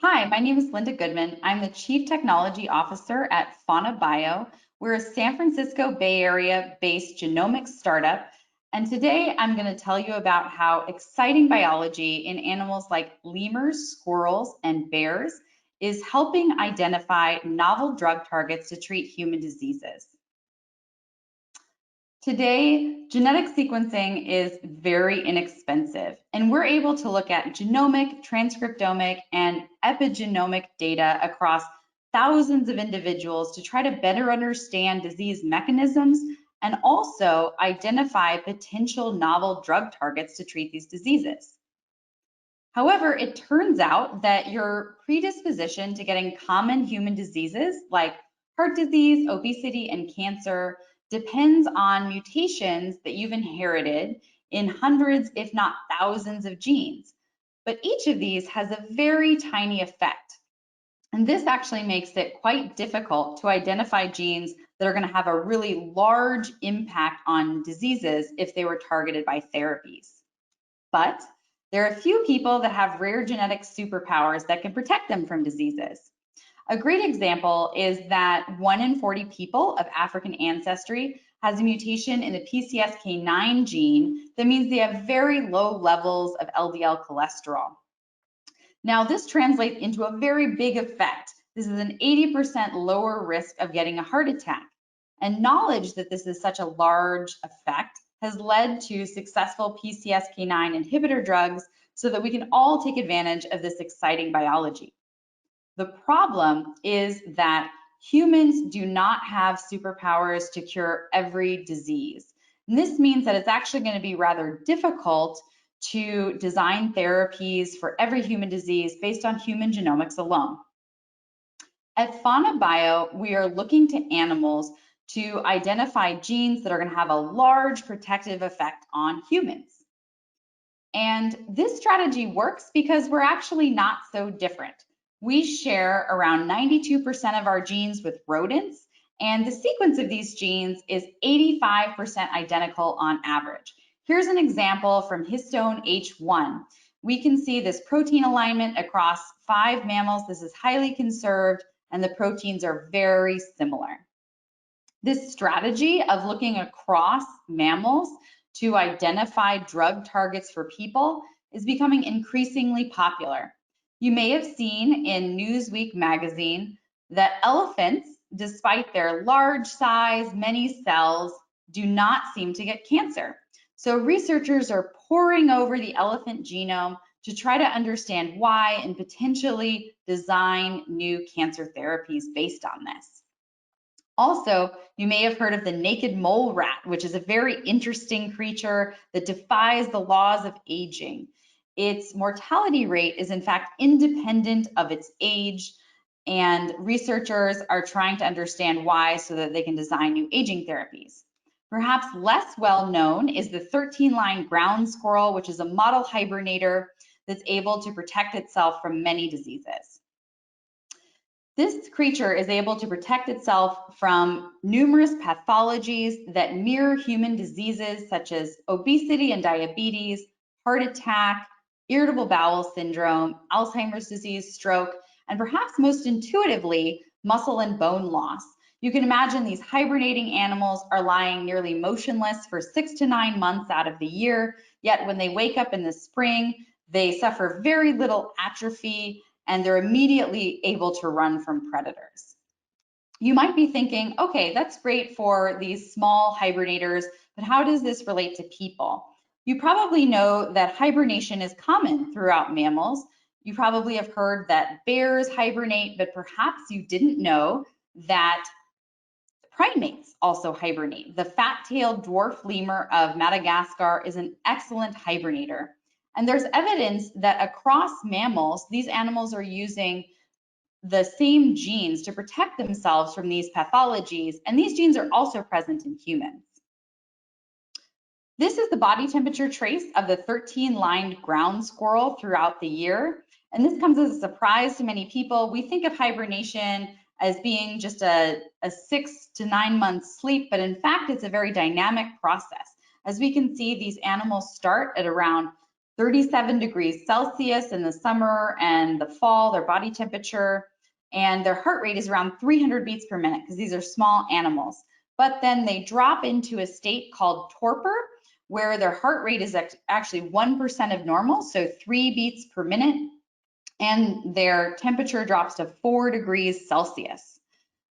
Hi, my name is Linda Goodman. I'm the Chief Technology Officer at Fauna Bio. We're a San Francisco Bay Area-based genomics startup. And today I'm going to tell you about how exciting biology in animals like lemurs, squirrels, and bears is helping identify novel drug targets to treat human diseases. Today, genetic sequencing is very inexpensive, and we're able to look at genomic, transcriptomic, and epigenomic data across thousands of individuals to try to better understand disease mechanisms and also identify potential novel drug targets to treat these diseases. However, it turns out that your predisposition to getting common human diseases like heart disease, obesity, and cancer depends on mutations that you've inherited in hundreds, if not thousands, of genes. But each of these has a very tiny effect. And this actually makes it quite difficult to identify genes that are going to have a really large impact on diseases if they were targeted by therapies. But there are a few people that have rare genetic superpowers that can protect them from diseases. A great example is that 1 in 40 people of African ancestry has a mutation in the PCSK9 gene that means they have very low levels of LDL cholesterol. Now, this translates into a very big effect. This is an 80% lower risk of getting a heart attack. And knowledge that this is such a large effect has led to successful PCSK9 inhibitor drugs so that we can all take advantage of this exciting biology. The problem is that humans do not have superpowers to cure every disease. And this means that it's actually going to be rather difficult to design therapies for every human disease based on human genomics alone. At Fauna Bio, we are looking to animals to identify genes that are going to have a large protective effect on humans. And this strategy works because we're actually not so different. We share around 92% of our genes with rodents, and the sequence of these genes is 85% identical on average. Here's an example from histone H1. We can see this protein alignment across 5 mammals. This is highly conserved, and the proteins are very similar. This strategy of looking across mammals to identify drug targets for people is becoming increasingly popular. You may have seen in Newsweek magazine that elephants, despite their large size, many cells, do not seem to get cancer. So researchers are poring over the elephant genome to try to understand why and potentially design new cancer therapies based on this. Also, you may have heard of the naked mole rat, which is a very interesting creature that defies the laws of aging. Its mortality rate is in fact independent of its age, and researchers are trying to understand why so that they can design new aging therapies. Perhaps less well known is the 13-line ground squirrel, which is a model hibernator that's able to protect itself from many diseases. This creature is able to protect itself from numerous pathologies that mirror human diseases such as obesity and diabetes, heart attack, irritable bowel syndrome, Alzheimer's disease, stroke, and perhaps most intuitively, muscle and bone loss. You can imagine these hibernating animals are lying nearly motionless for 6 to 9 months out of the year, yet when they wake up in the spring, they suffer very little atrophy and they're immediately able to run from predators. You might be thinking, okay, that's great for these small hibernators, but how does this relate to people? You probably know that hibernation is common throughout mammals. You probably have heard that bears hibernate, but perhaps you didn't know that primates also hibernate. The fat-tailed dwarf lemur of Madagascar is an excellent hibernator. And there's evidence that across mammals, these animals are using the same genes to protect themselves from these pathologies, and these genes are also present in humans. This is the body temperature trace of the 13-lined ground squirrel throughout the year, and this comes as a surprise to many people. We think of hibernation as being just a 6 to 9 month sleep, but in fact, it's a very dynamic process. As we can see, these animals start at around 37 degrees Celsius in the summer and the fall, their body temperature, and their heart rate is around 300 beats per minute because these are small animals. But then they drop into a state called torpor, where their heart rate is actually 1% of normal, so 3 beats per minute, and their temperature drops to 4 degrees Celsius.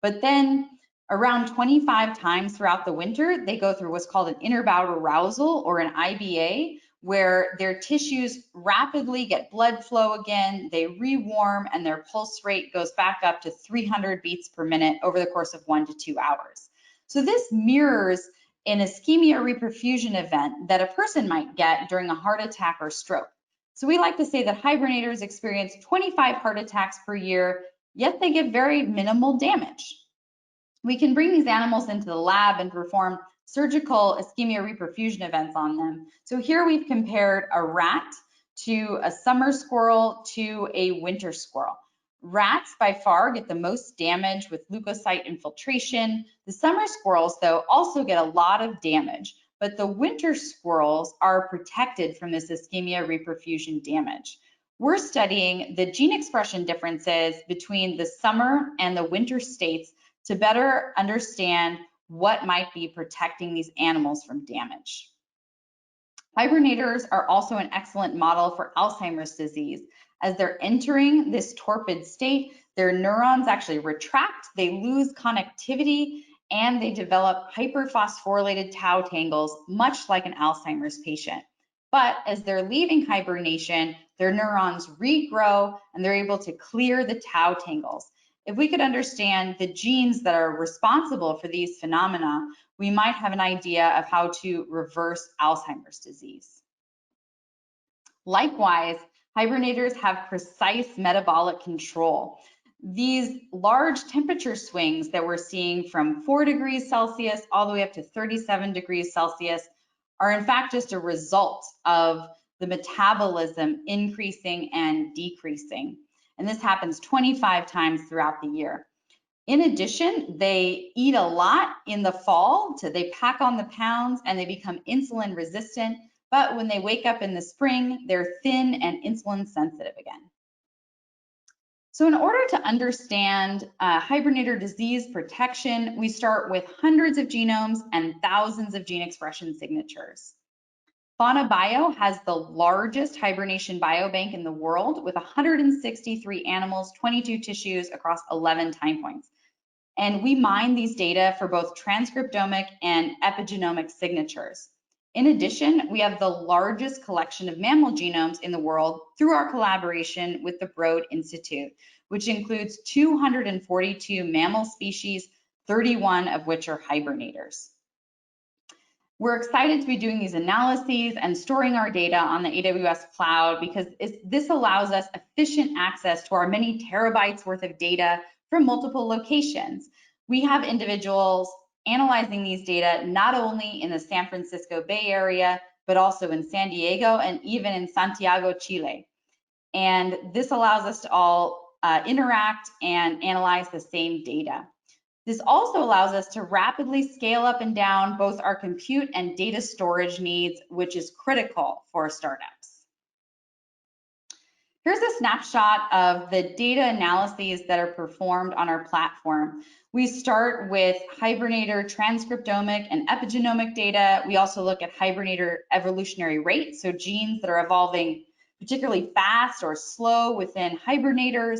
But then around 25 times throughout the winter, they go through what's called an interbout arousal, or an IBA, where their tissues rapidly get blood flow again, they rewarm, and their pulse rate goes back up to 300 beats per minute over the course of 1 to 2 hours. So this mirrors an ischemia reperfusion event that a person might get during a heart attack or stroke. So we like to say that hibernators experience 25 heart attacks per year, yet they get very minimal damage. We can bring these animals into the lab and perform surgical ischemia reperfusion events on them. So here we've compared a rat to a summer squirrel to a winter squirrel. Rats by far get the most damage with leukocyte infiltration. The summer squirrels, though, also get a lot of damage, but the winter squirrels are protected from this ischemia reperfusion damage. We're studying the gene expression differences between the summer and the winter states to better understand what might be protecting these animals from damage. Hibernators are also an excellent model for Alzheimer's disease. As they're entering this torpid state, their neurons actually retract, they lose connectivity, and they develop hyperphosphorylated tau tangles, much like an Alzheimer's patient. But as they're leaving hibernation, their neurons regrow and they're able to clear the tau tangles. If we could understand the genes that are responsible for these phenomena, we might have an idea of how to reverse Alzheimer's disease. Likewise, hibernators have precise metabolic control. These large temperature swings that we're seeing from 4 degrees Celsius all the way up to 37 degrees Celsius are in fact just a result of the metabolism increasing and decreasing. And this happens 25 times throughout the year. In addition, they eat a lot in the fall, so they pack on the pounds and they become insulin resistant. But when they wake up in the spring, they're thin and insulin sensitive again. So in order to understand hibernator disease protection, we start with hundreds of genomes and thousands of gene expression signatures. Fauna Bio has the largest hibernation biobank in the world with 163 animals, 22 tissues across 11 time points. And we mine these data for both transcriptomic and epigenomic signatures. In addition, we have the largest collection of mammal genomes in the world through our collaboration with the Broad Institute, which includes 242 mammal species, 31 of which are hibernators. We're excited to be doing these analyses and storing our data on the AWS cloud because this allows us efficient access to our many terabytes worth of data from multiple locations. We have individuals analyzing these data not only in the San Francisco Bay Area, but also in San Diego and even in Santiago, Chile. And this allows us to all interact and analyze the same data. This also allows us to rapidly scale up and down both our compute and data storage needs, which is critical for startups. Here's a snapshot of the data analyses that are performed on our platform. We start with Hibernator transcriptomic and epigenomic data. We also look at Hibernator evolutionary rate, so genes that are evolving particularly fast or slow within Hibernators.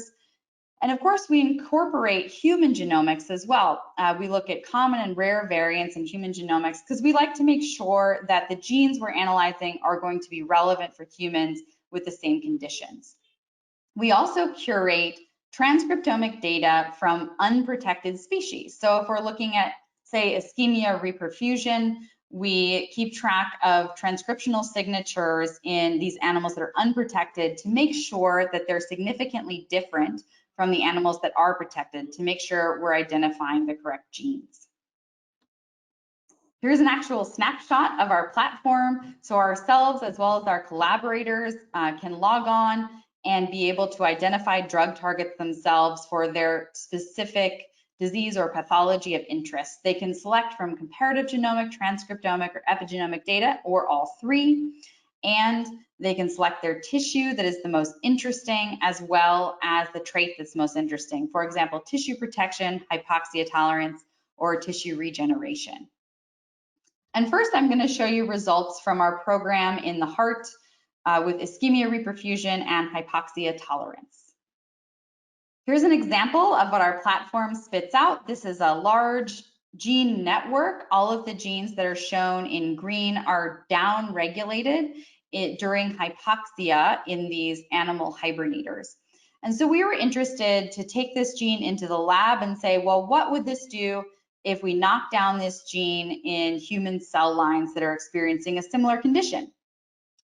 And of course, we incorporate human genomics as well. We look at common and rare variants in human genomics because we like to make sure that the genes we're analyzing are going to be relevant for humans with the same conditions. We also curate transcriptomic data from unprotected species. So if we're looking at, say, ischemia reperfusion, we keep track of transcriptional signatures in these animals that are unprotected to make sure that they're significantly different from the animals that are protected to make sure we're identifying the correct genes. Here's an actual snapshot of our platform. So ourselves, as well as our collaborators, can log on and be able to identify drug targets themselves for their specific disease or pathology of interest. They can select from comparative genomic, transcriptomic, or epigenomic data, or all three. and they can select their tissue that is the most interesting, as well as the trait that's most interesting. For example, tissue protection, hypoxia tolerance, or tissue regeneration. And first, I'm going to show you results from our program in the heart with ischemia reperfusion and hypoxia tolerance. Here's an example of what our platform spits out. This is a large gene network. All of the genes that are shown in green are down-regulated during hypoxia in these animal hibernators. And so we were interested to take this gene into the lab and say, well, what would this do if we knock down this gene in human cell lines that are experiencing a similar condition?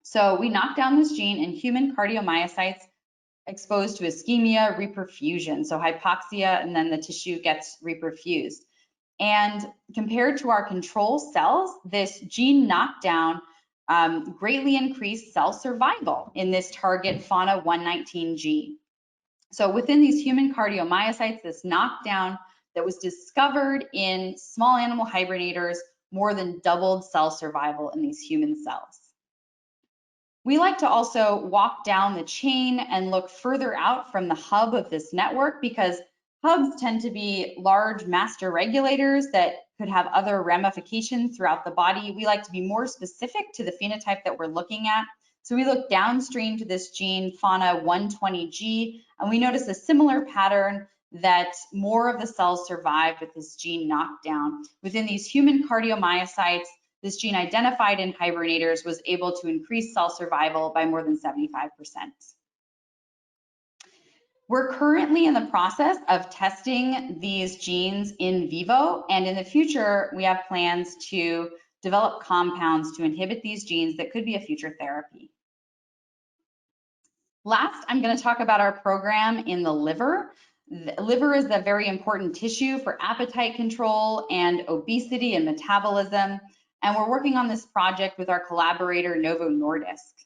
So we knocked down this gene in human cardiomyocytes exposed to ischemia reperfusion, so hypoxia, and then the tissue gets reperfused. And compared to our control cells, this gene knockdown greatly increased cell survival in this target Fauna 119 gene. So within these human cardiomyocytes, this knockdown that was discovered in small animal hibernators more than doubled cell survival in these human cells. We like to also walk down the chain and look further out from the hub of this network, because hubs tend to be large master regulators that could have other ramifications throughout the body. We like to be more specific to the phenotype that we're looking at. So we look downstream to this gene, Fauna 120G, and we notice a similar pattern that more of the cells survived with this gene knockdown. Within these human cardiomyocytes, this gene identified in hibernators was able to increase cell survival by more than 75%. We're currently in the process of testing these genes in vivo, and in the future, we have plans to develop compounds to inhibit these genes that could be a future therapy. Last, I'm going to talk about our program in the liver. The liver is a very important tissue for appetite control and obesity and metabolism. And we're working on this project with our collaborator, Novo Nordisk.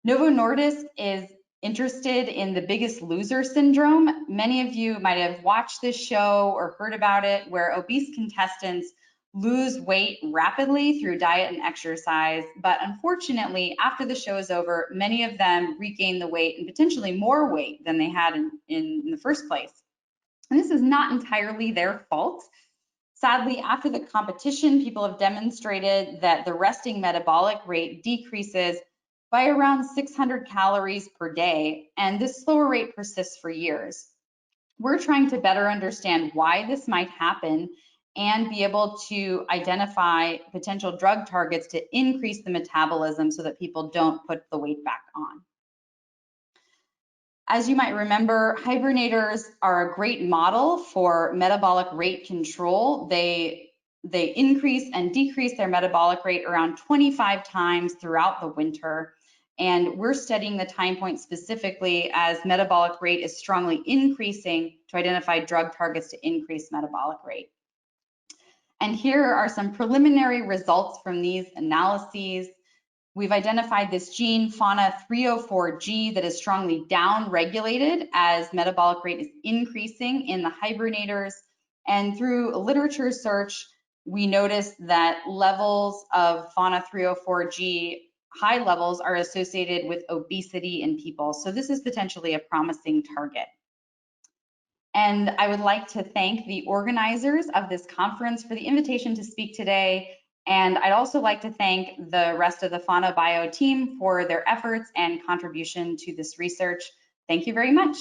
Novo Nordisk is interested in the Biggest Loser syndrome. Many of you might have watched this show or heard about it, where obese contestants lose weight rapidly through diet and exercise. But unfortunately, after the show is over, many of them regain the weight and potentially more weight than they had in the first place. And this is not entirely their fault. Sadly, after the competition, people have demonstrated that the resting metabolic rate decreases by around 600 calories per day, and this slower rate persists for years. We're trying to better understand why this might happen and be able to identify potential drug targets to increase the metabolism so that people don't put the weight back on. As you might remember, hibernators are a great model for metabolic rate control. They increase and decrease their metabolic rate around 25 times throughout the winter. And we're studying the time point specifically as metabolic rate is strongly increasing to identify drug targets to increase metabolic rate. And here are some preliminary results from these analyses. We've identified this gene, Fauna 304G, that is strongly down-regulated as metabolic rate is increasing in the hibernators. And through a literature search, we noticed that levels of Fauna 304G, high levels, are associated with obesity in people. So this is potentially a promising target. And I would like to thank the organizers of this conference for the invitation to speak today. And I'd also like to thank the rest of the Fauna Bio team for their efforts and contribution to this research. Thank you very much.